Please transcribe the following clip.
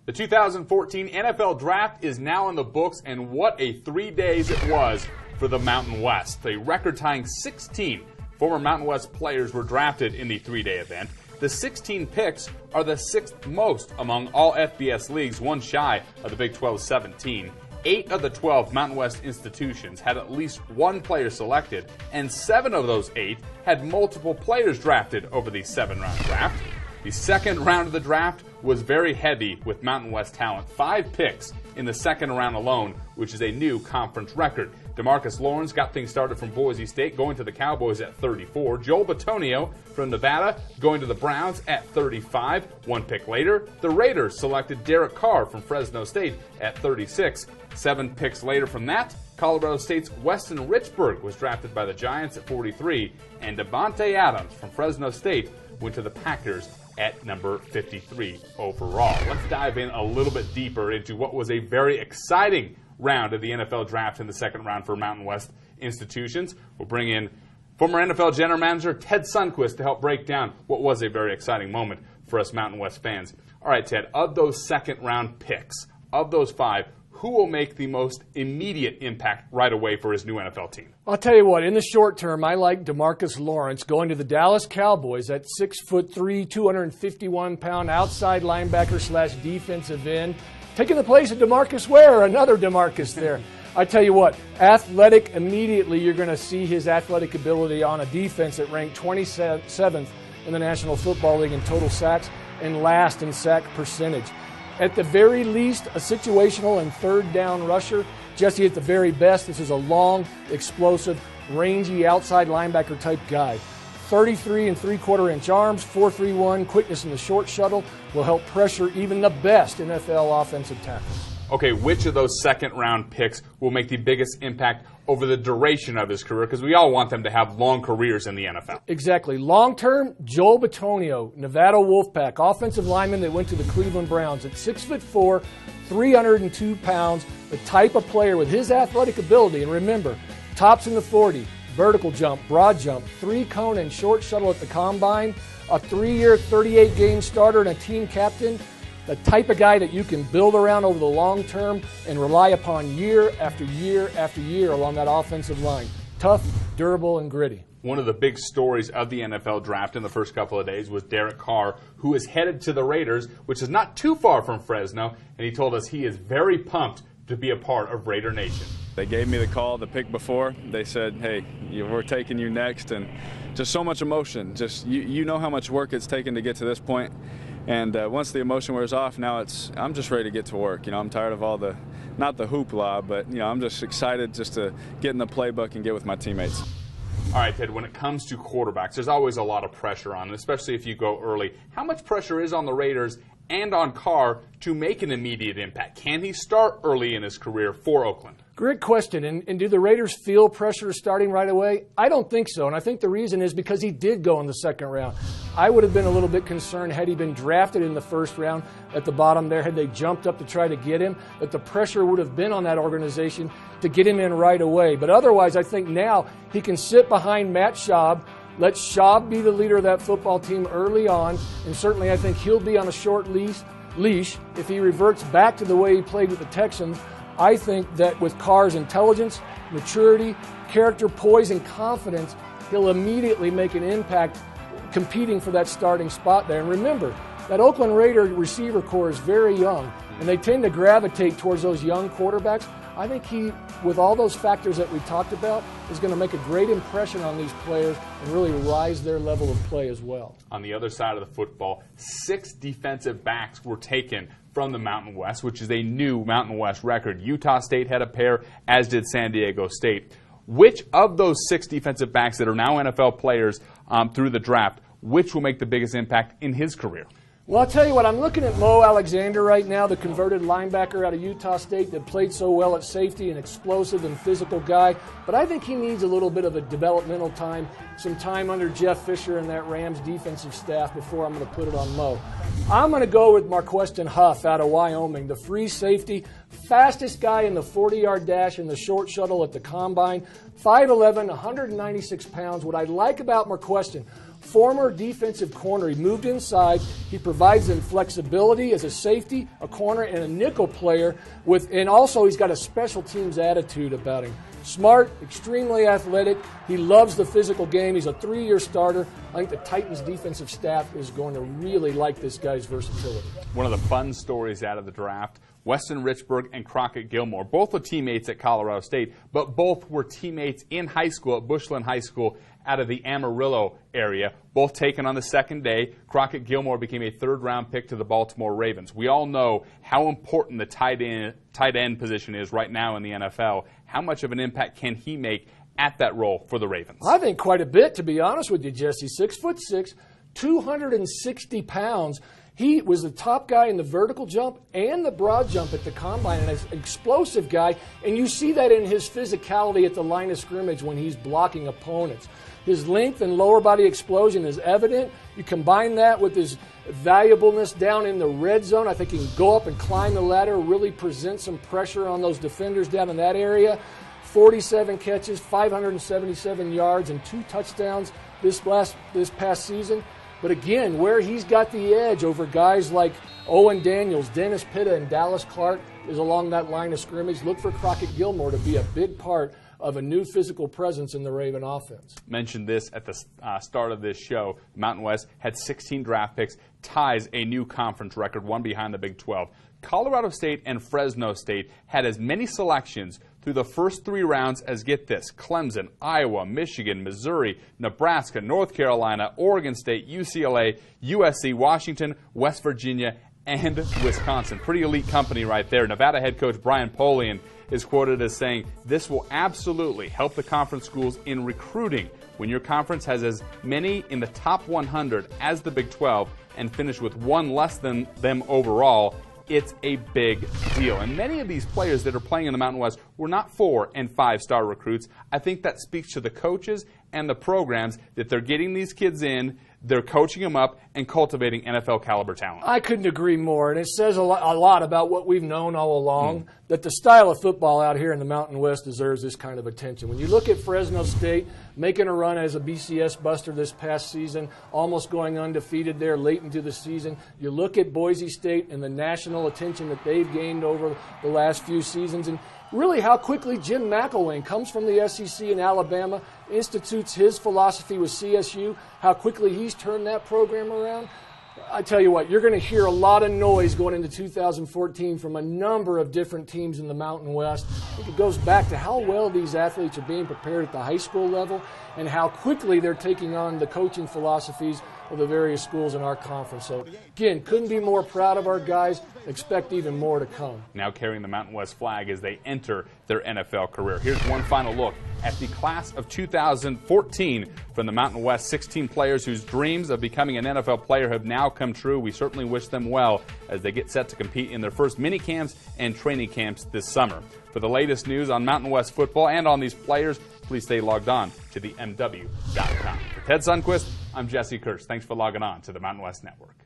The 2014 NFL Draft is now in the books, and what a 3 days it was for the Mountain West. A record-tying 16 former Mountain West players were drafted in the 3-day event. The 16 picks are the 6th most among all FBS leagues, one shy of the Big 12's 17. 8 of the 12 Mountain West institutions had at least one player selected, and 7 of those 8 had multiple players drafted over the 7-round draft. The second round of the draft was very heavy with Mountain West talent. 5 picks in the second round alone, which is a new conference record. DeMarcus Lawrence got things started from Boise State, going to the Cowboys at 34. Joel Bitonio from Nevada going to the Browns at 35. 1 pick later, the Raiders selected Derek Carr from Fresno State at 36. 7 picks later from that, Colorado State's Weston Richburg was drafted by the Giants at 43. And Devontae Adams from Fresno State went to the Packers at number 53 overall. Let's dive in a little bit deeper into what was a very exciting round of the NFL Draft in the second round for Mountain West institutions. We'll bring in former NFL General Manager Ted Sundquist to help break down what was a very exciting moment for us Mountain West fans. All right, Ted, of those second round picks, of those 5, who will make the most immediate impact right away for his new NFL team? I'll tell you what, in the short term, I like DeMarcus Lawrence going to the Dallas Cowboys at 6'3", 251-pound outside linebacker / defensive end, taking the place of DeMarcus Ware, another DeMarcus there. I tell you what, athletic, immediately you're going to see his athletic ability on a defense that ranked 27th in the National Football League in total sacks and last in sack percentage. At the very least, a situational and third down rusher. Jesse, at the very best, this is a long, explosive, rangy outside linebacker type guy. 33 3/4-inch arms, 4.31 quickness in the short shuttle will help pressure even the best NFL offensive tackles. Okay, which of those second-round picks will make the biggest impact over the duration of his career? Because we all want them to have long careers in the NFL. Exactly. Long-term, Joel Bitonio, Nevada Wolfpack, offensive lineman that went to the Cleveland Browns at 6'4", 302 pounds, the type of player with his athletic ability. And remember, tops in the 40, vertical jump, broad jump, 3-cone and short shuttle at the combine, a 3-year, 38-game starter and a team captain. The type of guy that you can build around over the long term and rely upon year after year after year along that offensive line. Tough, durable, and gritty. One of the big stories of the NFL Draft in the first couple of days was Derek Carr, who is headed to the Raiders, which is not too far from Fresno, and he told us he is very pumped to be a part of Raider Nation. They gave me the call the pick before. They said, hey, we're taking you next, and just so much emotion. Just you know how much work it's taken to get to this point. And once the emotion wears off, now I'm just ready to get to work. I'm tired of all the, not the hoopla, but I'm just excited just to get in the playbook and get with my teammates. All right, Ted, when it comes to quarterbacks, there's always a lot of pressure on, especially if you go early. How much pressure is on the Raiders and on Carr to make an immediate impact? Can he start early in his career for Oakland? Great question. And do the Raiders feel pressure starting right away? I don't think so. And I think the reason is because he did go in the second round. I would have been a little bit concerned had he been drafted in the first round at the bottom there, had they jumped up to try to get him, that the pressure would have been on that organization to get him in right away. But otherwise, I think now he can sit behind Matt Schaub, let Schaub be the leader of that football team early on, and certainly I think he'll be on a short leash if he reverts back to the way he played with the Texans. I think that with Carr's intelligence, maturity, character, poise, and confidence, he'll immediately make an impact competing for that starting spot there. And remember, that Oakland Raider receiver core is very young, and they tend to gravitate towards those young quarterbacks. I think he, with all those factors that we talked about, is going to make a great impression on these players and really rise their level of play as well. On the other side of the football, 6 defensive backs were taken from the Mountain West, which is a new Mountain West record. Utah State had a pair, as did San Diego State. Which of those 6 defensive backs that are now NFL players through the draft, which will make the biggest impact in his career? Well, I'll tell you what, I'm looking at Mo Alexander right now, the converted linebacker out of Utah State that played so well at safety, an explosive and physical guy. But I think he needs a little bit of a developmental time, some time under Jeff Fisher and that Rams defensive staff before I'm going to put it on Mo. I'm going to go with Marquestin Huff out of Wyoming, the free safety, fastest guy in the 40-yard dash and the short shuttle at the combine, 5'11", 196 pounds. What I like about Marquestin, former defensive corner. He moved inside. He provides them flexibility as a safety, a corner, and a nickel player. And also he's got a special teams attitude about him. Smart, extremely athletic. He loves the physical game. He's a 3-year starter. I think the Titans defensive staff is going to really like this guy's versatility. One of the fun stories out of the draft, Weston Richburg and Crockett Gilmore, both were teammates at Colorado State, but both were teammates in high school at Bushland High School out of the Amarillo area, both taken on the second day. Crockett Gilmore became a third-round pick to the Baltimore Ravens. We all know how important the tight end position is right now in the NFL. How much of an impact can he make at that role for the Ravens? I think quite a bit, to be honest with you, Jesse. 6'6", 260 pounds. He was the top guy in the vertical jump and the broad jump at the combine, and an explosive guy. And you see that in his physicality at the line of scrimmage when he's blocking opponents. His length and lower body explosion is evident. You combine that with his valuableness down in the red zone. I think he can go up and climb the ladder, really present some pressure on those defenders down in that area. 47 catches, 577 yards, and 2 touchdowns this past season. But again, where he's got the edge over guys like Owen Daniels, Dennis Pitta, and Dallas Clark is along that line of scrimmage. Look for Crockett Gilmore to be a big part of a new physical presence in the Raven offense. Mentioned this at the start of this show. Mountain West had 16 draft picks, ties a new conference record, one behind the Big 12. Colorado State and Fresno State had as many selections through the first 3 rounds as, get this, Clemson, Iowa, Michigan, Missouri, Nebraska, North Carolina, Oregon State, UCLA, USC, Washington, West Virginia, and Wisconsin. Pretty elite company right there. Nevada head coach Brian Polian is quoted as saying, "This will absolutely help the conference schools in recruiting. When your conference has as many in the top 100 as the Big 12 and finish with 1 less than them overall, it's a big deal." And many of these players that are playing in the Mountain West were not 4- and 5-star recruits. I think that speaks to the coaches and the programs that they're getting these kids in, they're coaching them up, and cultivating NFL caliber talent. I couldn't agree more, and it says a lot about what we've known all along, that the style of football out here in the Mountain West deserves this kind of attention. When you look at Fresno State making a run as a BCS buster this past season, almost going undefeated there late into the season, you look at Boise State and the national attention that they've gained over the last few seasons, and really how quickly Jim McElwain comes from the SEC in Alabama, institutes his philosophy with CSU, how quickly he's turned that program around. I tell you what, you're going to hear a lot of noise going into 2014 from a number of different teams in the Mountain West. I think it goes back to how well these athletes are being prepared at the high school level and how quickly they're taking on the coaching philosophies of the various schools in our conference. So, again, couldn't be more proud of our guys. Expect even more to come. Now carrying the Mountain West flag as they enter their NFL career. Here's one final look at the class of 2014 from the Mountain West. 16 players whose dreams of becoming an NFL player have now come true. We certainly wish them well as they get set to compete in their first mini camps and training camps this summer. For the latest news on Mountain West football and on these players, please stay logged on to the MW.com. For Ted Sundquist, I'm Jesse Kurtz. Thanks for logging on to the Mountain West Network.